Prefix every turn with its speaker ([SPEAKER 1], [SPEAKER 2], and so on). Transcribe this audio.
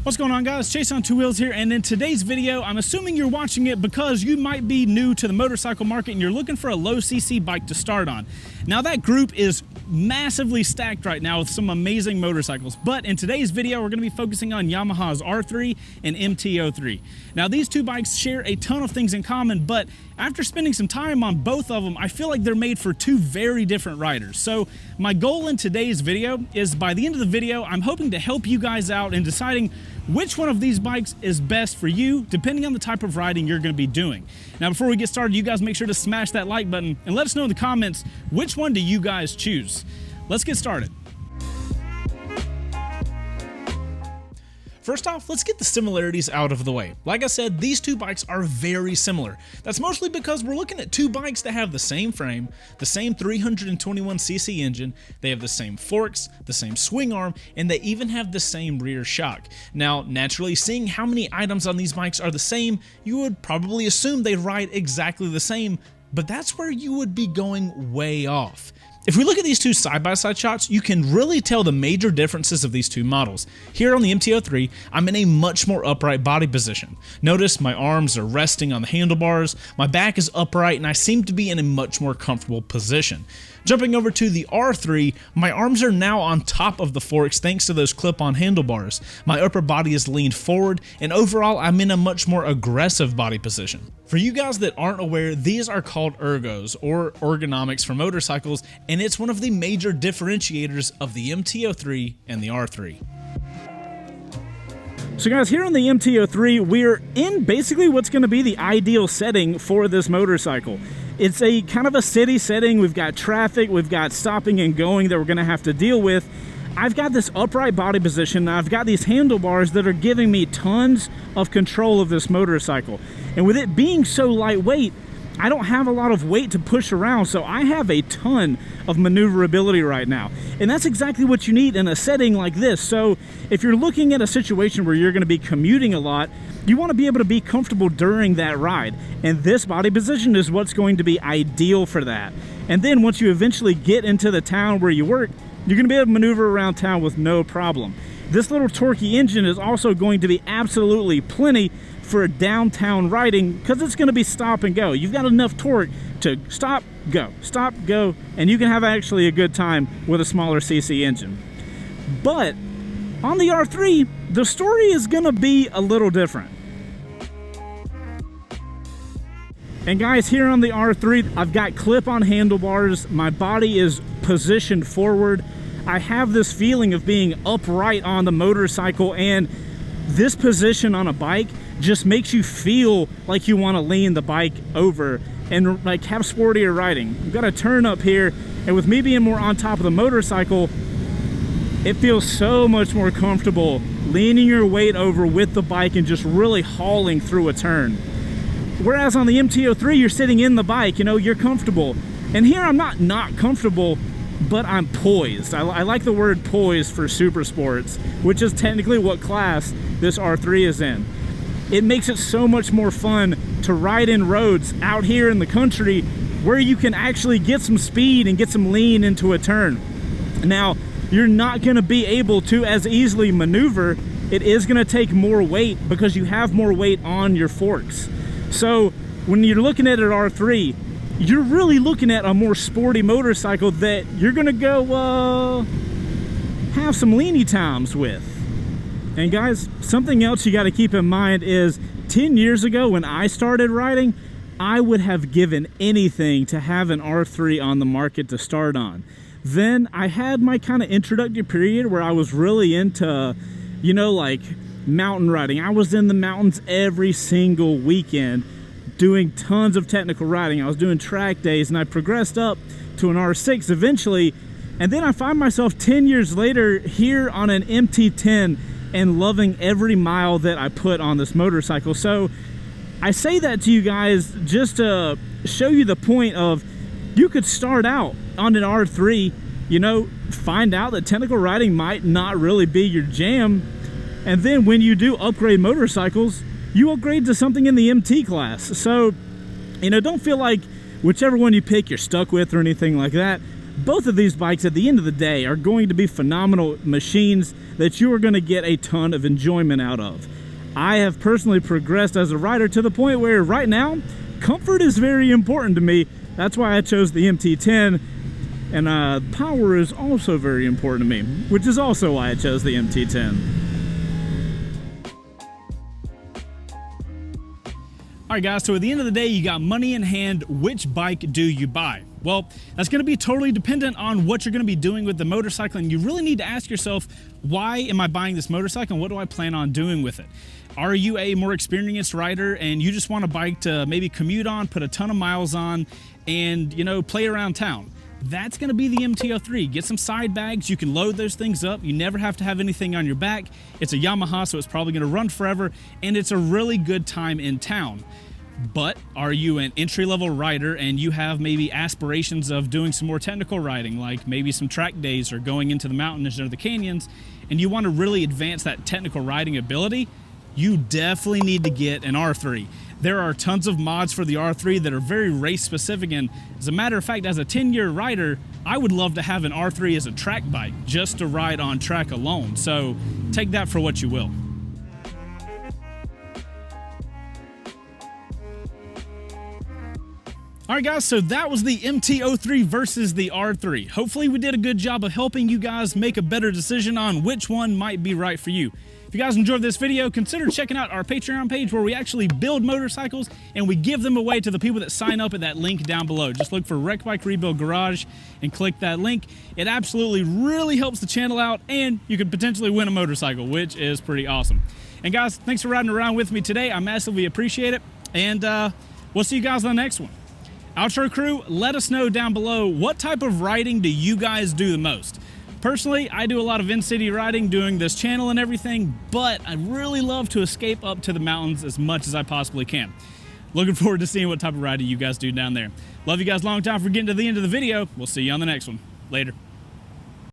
[SPEAKER 1] What's going on, guys? Chaseontwowheels here, and in today's video, I'm assuming you're watching it because you might be new to the motorcycle market and you're looking for a low CC bike to start on. Now, that group is massively stacked right now with some amazing motorcycles, but in today's video, we're going to be focusing on Yamaha's R3 and MT03. Now, these two bikes share a ton of things in common, but after spending some time on both of them, I feel like they're made for two very different riders. So my goal in today's video is, by the end of the video, I'm hoping to help you guys out in deciding which one of these bikes is best for you, depending on the type of riding you're going to be doing. Now, before we get started, you guys make sure to smash that like button and let us know in the comments, which one do you guys choose? Let's get started. First off, let's get the similarities out of the way. Like I said, these two bikes are very similar. That's mostly because we're looking at two bikes that have the same frame, the same 321cc engine, they have the same forks, the same swing arm, and they even have the same rear shock. Now, naturally, seeing how many items on these bikes are the same, you would probably assume they ride exactly the same, but that's where you would be going way off. If we look at these two side-by-side shots, you can really tell the major differences of these two models. Here on the MT03, I'm in a much more upright body position. Notice my arms are resting on the handlebars, my back is upright, and I seem to be in a much more comfortable position. Jumping over to the R3, my arms are now on top of the forks thanks to those clip-on handlebars. My upper body is leaned forward, and overall I'm in a much more aggressive body position. For you guys that aren't aware, these are called ergos, or ergonomics for motorcycles, and it's one of the major differentiators of the MT03 and the R3. So guys, here on the MT03, we're in basically what's going to be the ideal setting for this motorcycle. It's a kind of a city setting. We've got traffic, we've got stopping and going that we're going to have to deal with. I've got this upright body position, and I've got these handlebars that are giving me tons of control of this motorcycle. And with it being so lightweight, I don't have a lot of weight to push around, so I have a ton of maneuverability right now. And that's exactly what you need in a setting like this. So if you're looking at a situation where you're going to be commuting a lot, you want to be able to be comfortable during that ride. And this body position is what's going to be ideal for that. And then once you eventually get into the town where you work, you're going to be able to maneuver around town with no problem. This little torquey engine is also going to be absolutely plenty for downtown riding because it's going to be stop and go. You've got enough torque to stop, go, and you can have actually a good time with a smaller CC engine. But on the R3, the story is going to be a little different. And guys, here on the R3, I've got clip-on handlebars. My body is positioned forward. I have this feeling of being upright on the motorcycle, and this position on a bike just makes you feel like you want to lean the bike over and like have sportier riding. I've got a turn up here, and with me being more on top of the motorcycle, it feels so much more comfortable leaning your weight over with the bike and just really hauling through a turn. Whereas on the MT03, you're sitting in the bike, you know, you're comfortable. And here I'm not comfortable, but I'm poised. I like the word poised for super sports, which is technically what class this R3 is in. It makes it so much more fun to ride in roads out here in the country where you can actually get some speed and get some lean into a turn. Now, you're not going to be able to as easily maneuver. It is going to take more weight because you have more weight on your forks. So when you're looking at an R3, you're really looking at a more sporty motorcycle that you're going to go have some leany times with. And guys, something else you got to keep in mind is 10 years ago when I started riding, I would have given anything to have an R3 on the market to start on. Then I had my kind of introductory period where I was really into, you know, like mountain riding. I was in the mountains every single weekend doing tons of technical riding. I was doing track days, and I progressed up to an R6 eventually. And then I find myself 10 years later here on an MT10 and loving every mile that I put on this motorcycle. So I say that to you guys just to show you the point of you could start out on an R3, you know, find out that technical riding might not really be your jam, and then when you do upgrade motorcycles, you upgrade to something in the MT class. So, you know, don't feel like whichever one you pick you're stuck with or anything like that. Both of these bikes at the end of the day are going to be phenomenal machines that you are going to get a ton of enjoyment out of. I have personally progressed as a rider to the point where right now, comfort is very important to me. That's why I chose the MT10, and power is also very important to me, which is also why I chose the MT10. All right, guys, so at the end of the day, you got money in hand. Which bike do you buy? Well, that's going to be totally dependent on what you're going to be doing with the motorcycle, and you really need to ask yourself, why am I buying this motorcycle and what do I plan on doing with it? Are you a more experienced rider and you just want a bike to maybe commute on, put a ton of miles on, and, you know, play around town? That's going to be the MT03. Get some side bags. You can load those things up. You never have to have anything on your back. It's a Yamaha, so it's probably going to run forever, and it's a really good time in town. But are you an entry-level rider and you have maybe aspirations of doing some more technical riding, like maybe some track days or going into the mountains or the canyons, and you want to really advance that technical riding ability? You definitely need to get an R3. There are tons of mods for the R3 that are very race specific, and as a matter of fact, as a 10-year rider, I would love to have an R3 as a track bike just to ride on track alone. So take that for what you will. All right, guys, so that was the MT03 versus the R3. Hopefully we did a good job of helping you guys make a better decision on which one might be right for you. If you guys enjoyed this video, consider checking out our Patreon page where we actually build motorcycles and we give them away to the people that sign up at that link down below. Just look for Wreck Bike Rebuild Garage and click that link. It absolutely really helps the channel out, and you could potentially win a motorcycle, which is pretty awesome. And guys, thanks for riding around with me today. I massively appreciate it, and we'll see you guys on the next one. Outro crew, let us know down below, what type of riding do you guys do the most? Personally, I do a lot of in-city riding doing this channel and everything, but I really love to escape up to the mountains as much as I possibly can. Looking forward to seeing what type of riding you guys do down there. Love you guys long time for getting to the end of the video. We'll see you on the next one. Later.